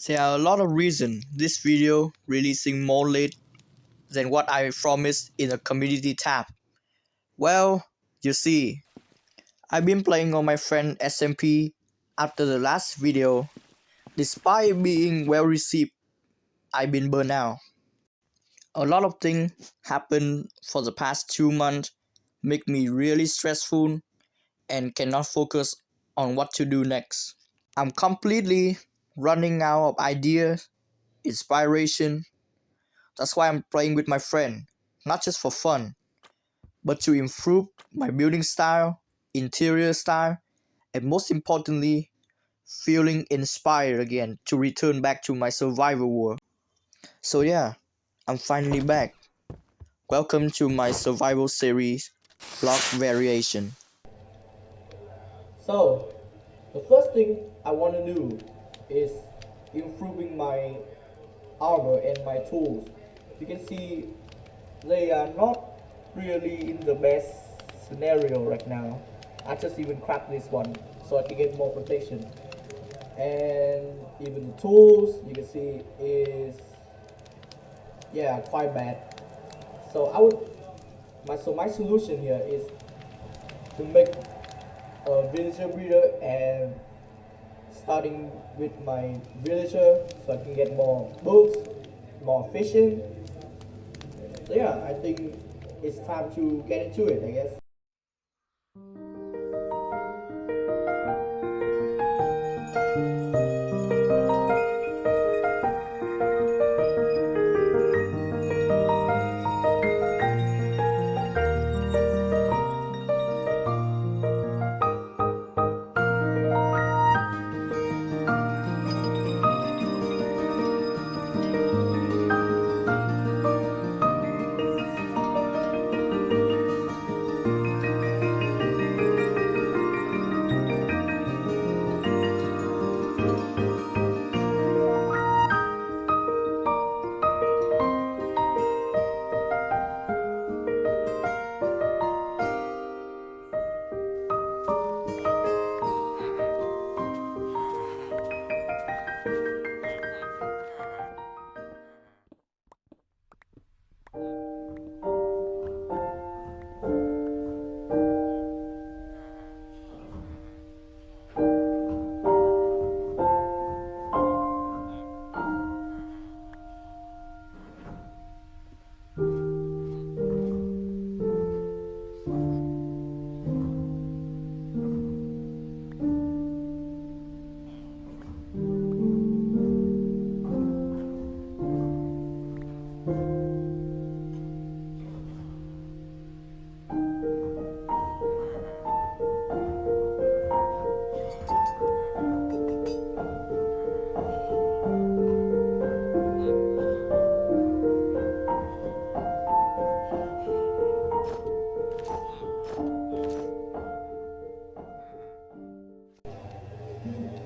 There are a lot of reasons this video releasing more late than what I promised in the community tab. Well, you see, I've been playing on my friend SMP after the last video. Despite being well received, I've been burned out. A lot of things happened for the past 2 months, make me really stressful and cannot focus on what to do next. I'm completely running out of ideas, inspiration. That's why I'm playing with my friend, not just for fun, but to improve my building style, interior style, and most importantly, feeling inspired again to return back to my survival world. So yeah, I'm finally back. Welcome to my survival series, Block Variation. So, the first thing I want to do is improving my armor and my tools. You can see they are not really in the best scenario right now. I just even cracked this one so I can get more protection. And even the tools you can see is quite bad. So my solution here is to make a villager breeder and starting with my villager so I can get more books, more fishing. So yeah, I think it's time to get into it, I guess.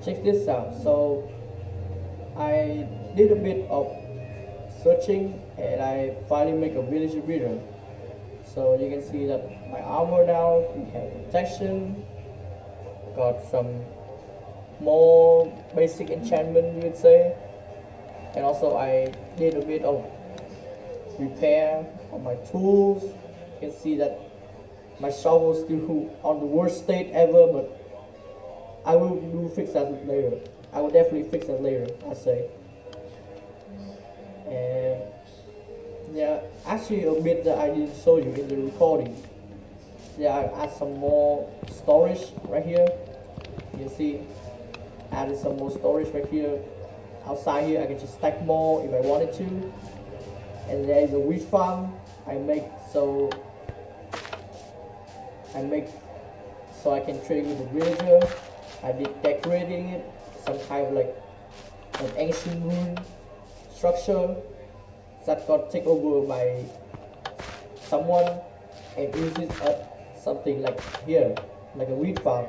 Check this out. So I did a bit of searching and I finally make a villager breeder. So you can see that my armor now, we have protection, got some more basic enchantment you would say, and also I did a bit of repair on my tools. You can see that my shovel is still on the worst state ever, but I will fix that later. I will definitely fix that later, I say. And yeah, actually a bit that I didn't show you in the recording. Yeah, I add some more storage right here. You can see, added some more storage right here. Outside here, I can just stack more if I wanted to. And there is a wheat farm I make so I can trade with the villager. I did decorating it, some kind of like an ancient ruin structure that got taken over by someone and used it at something like here, like a wheat farm.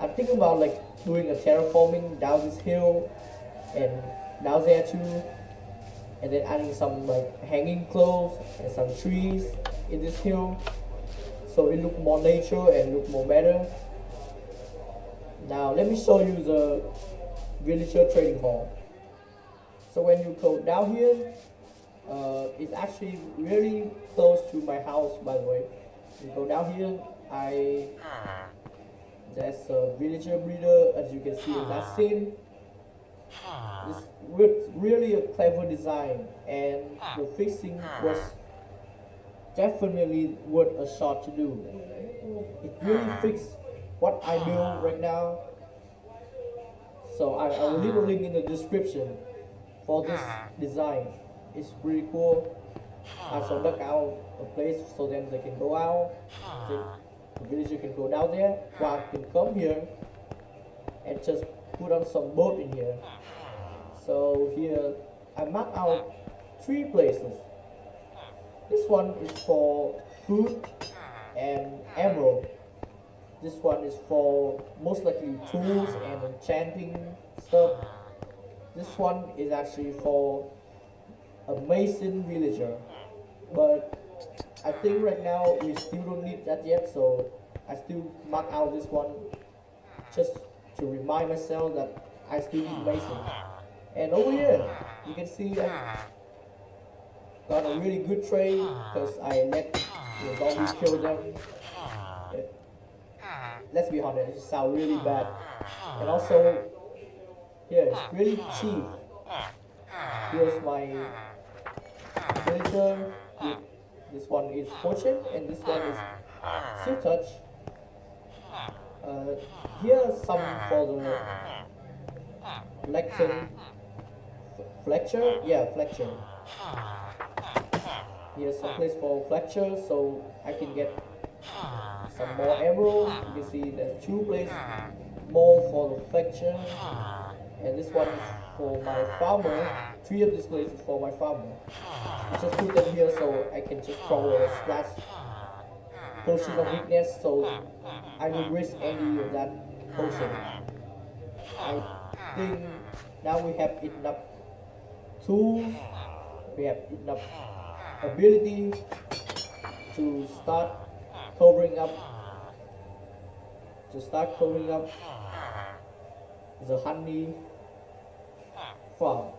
I'm thinking about like doing a terraforming down this hill and down there too, and then adding some like hanging clothes and some trees in this hill so it look more nature and look more better. Now let me show you the villager trading hall. So when you go down here, it's actually really close to my house, by the way. You go down here, there's a villager breeder, as you can see in that scene. It's really a clever design, and the fixing was definitely worth a shot to do. It really fixed what I do right now. So I will leave a link in the description for this design. It's pretty cool. I also dug out a place so then they can go out. The villager can go down there, or I can come here and just put on some boat in here. So here I mark out 3 places. This one is for food and emerald. This one is for most likely tools and enchanting stuff. This one is actually for a mason villager, but I think right now we still don't need that yet, so I still mark out this one just to remind myself that I still need mason. And over here you can see I got a really good trade because I let the zombies kill them. Let's be honest, it sounds really bad. And also, here it's really cheap. Here's my villager. This one is fortune, and this one is silk touch. Here are some for the Fletcher. Fletcher? Yeah, Fletcher. Here's some place for Fletcher, so I can get some more emeralds. You can see there's 2 places more for the Fletcher, and this one is for my farmer. 3 of these places for my farmer. I just put them here so I can just throw a splash potion of weakness, so I don't risk any of that potion. I think now we have enough tools, we have enough ability to start covering up the honey farm.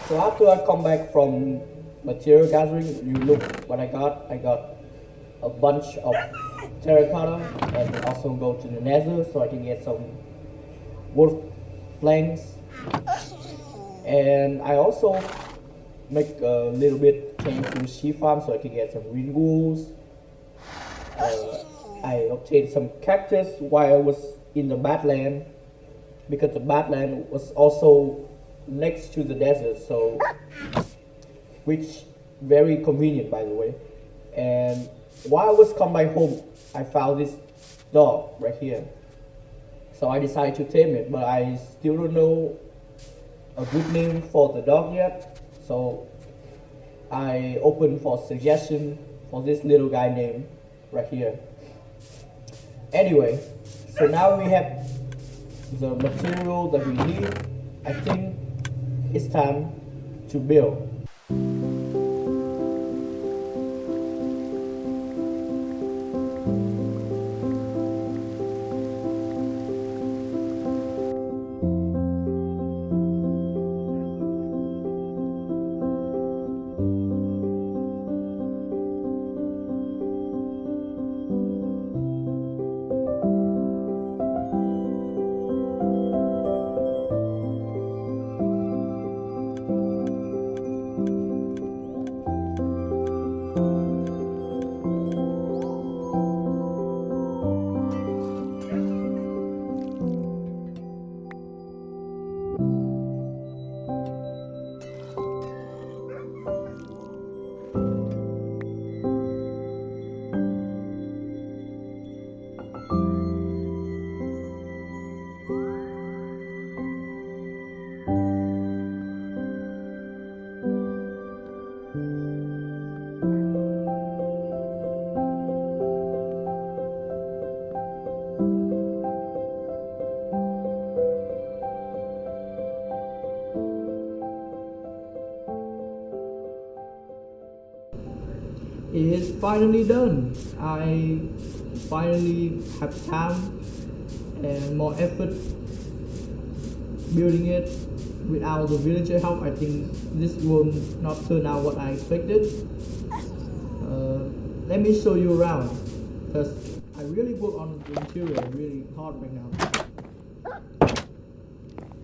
So after I come back from material gathering, you look what I got. I got a bunch of terracotta and also go to the nether so I can get some wolf planks. And I also make a little bit change to sheep farm so I can get some green wolves. I obtained some cactus while I was in the Badland because the Badland was also next to the desert, so which very convenient by the way. And while I was coming back home, I found this dog right here. So I decided to tame it, but I still don't know a good name for the dog yet. So I opened for suggestion for this little guy named right here. Anyway, so now we have the material that we need. I think it's time to build. It is finally done. I finally have time and more effort building it. Without the villager help, I think this will not turn out what I expected. Let me show you around, because I really work on the interior really hard right now.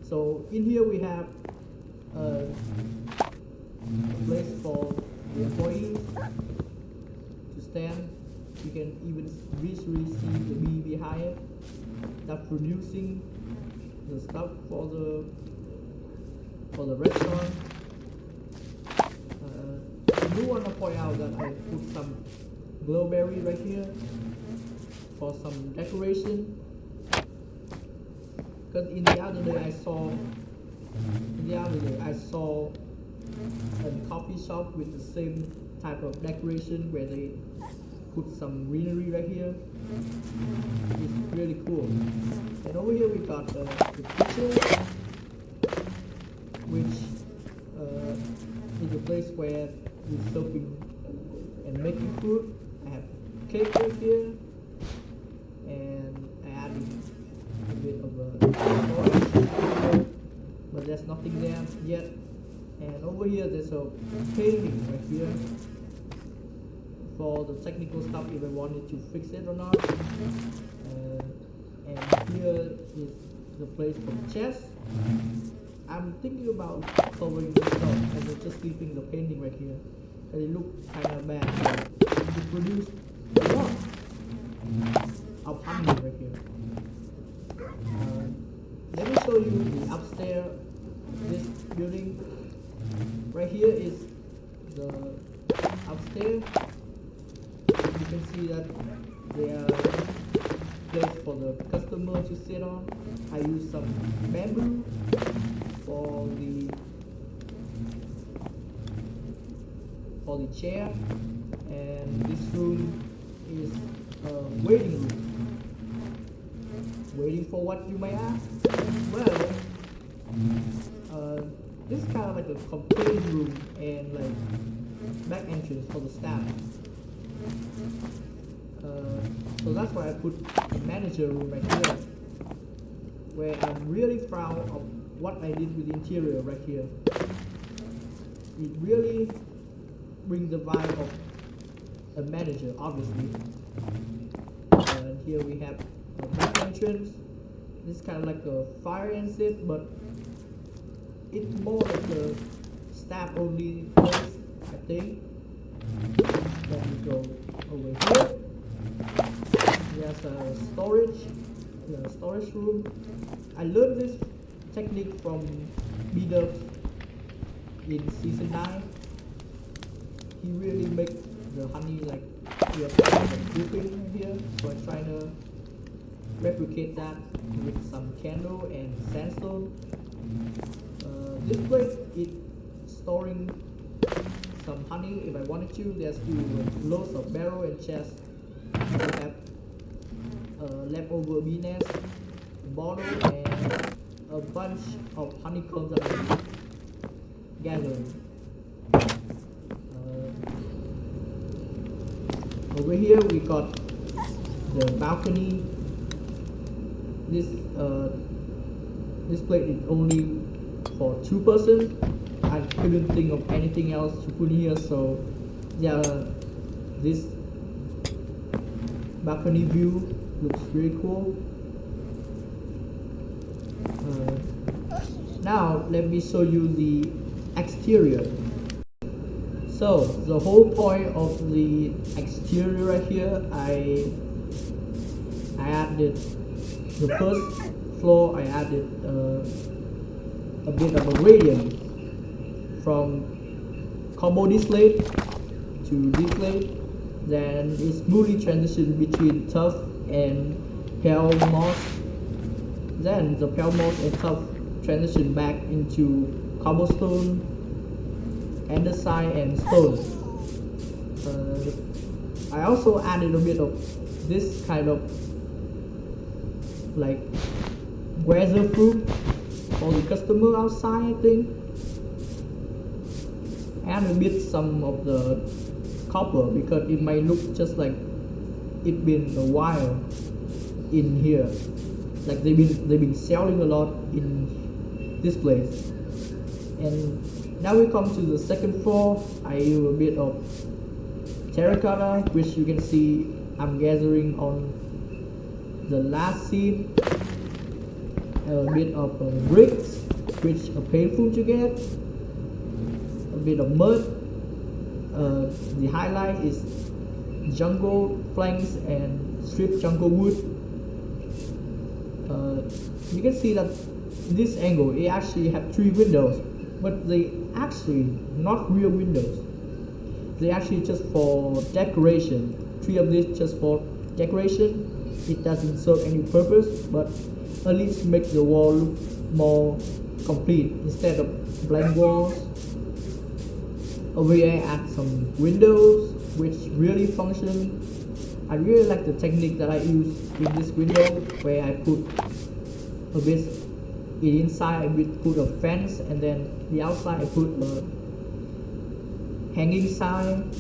So in here we have a place for the employees to stand. You can even visually see the bee behind it that's producing the stuff for the restaurant. I do want to point out that I put some glowberry right here for some decoration, because in the other day I saw a coffee shop with the same type of decoration where they put some greenery right here. It's really cool. And over here we got the kitchen, which is a place where we're soaking and making food. I have cake right here, and I added a bit of a orange, but there's nothing there yet. And over here there's a painting right here for the technical stuff if I wanted to fix it or not. And here is the place for the chest. I'm thinking about covering this up and just keeping the painting right here, because it looks kind of bad. To produce a lot of honey right here. Let me show you the upstairs of this building. Right here is the upstairs. You can see that there are place for the customer to sit on. I use some bamboo for the chair, and this room is a waiting room. Waiting for what, you may ask? Well, this is kind of like a complete room and like back entrance for the staff. So that's why I put a manager room right here, where I'm really proud of what I did with the interior right here. It really brings the vibe of a manager, obviously. And here we have a back entrance. This is kind of like a fire exit, but it's more like a staff only place, I think. Then we go over here. there's a storage room. I learned this technique from B-Dubs in season 9. He really makes the honey like we are dripping here, so I'm trying to replicate that with some candle and sandstone. This place is storing some honey if I wanted to. There's loads of barrel and chest. We have leftover bee nest, bottle, and a bunch of honeycombs that I'm gathering. Over here we got the balcony. This place is only for 2 persons. I couldn't think of anything else to put here, so yeah, this balcony view looks really cool. Now let me show you the exterior. So the whole point of the exterior right here, I added the first floor. I added a bit of a gradient from combo display to display. Then it smoothly transitioned between tough and pale moss. Then the pale moss and tough transition back into cobblestone, andesite, and stone. I also added a bit of this kind of like weather fruit for the customer outside, I think. And a bit some of the copper because it might look just like it been a while in here. Like they've been selling a lot in this place. And now we come to the second floor. I use a bit of terracotta, which you can see I'm gathering on the last scene. A bit of bricks, which are painful to get. A bit of mud. The highlight is jungle planks and stripped jungle wood. You can see that this angle, it actually have 3 windows, but they actually not real windows. They actually just for decoration. 3 of these just for decoration. It doesn't serve any purpose, but at least make the wall look more complete instead of blank walls. Over here I add some windows which really function. I really like the technique that I use in this window, where I put a bit inside, I put a fence, and then the outside I put a hanging sign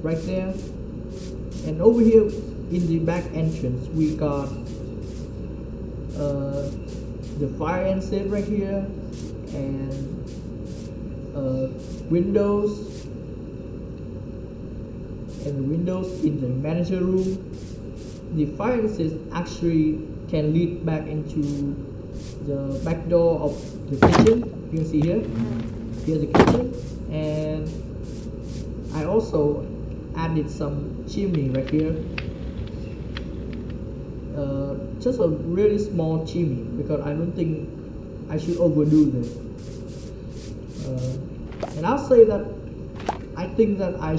right there. And over here in the back entrance we got the fire exit right here, and windows, and the windows in the manager room. The fire exit actually can lead back into the back door of the kitchen. You can see here. Here's the kitchen, and I also added some chimney right here. Just a really small chimney because I don't think I should overdo this. And I'll say that I think that I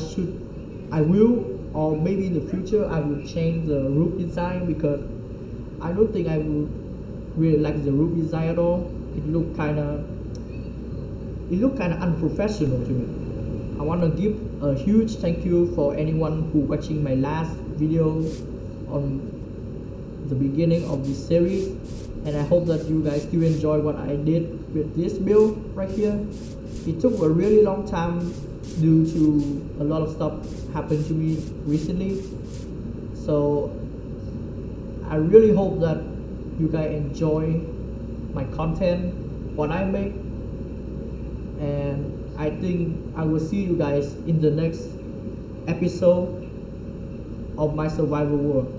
will, or maybe in the future I will change the roof design, because I don't think I would really like the roof design at all. It looked kind of unprofessional to me. I want to give a huge thank you for anyone who watching my last video on the beginning of this series, and I hope that you guys still enjoy what I did with this build right here. It took a really long time due to a lot of stuff happened to me recently, so I really hope that you guys enjoy my content, what I make, and I think I will see you guys in the next episode of my survival world.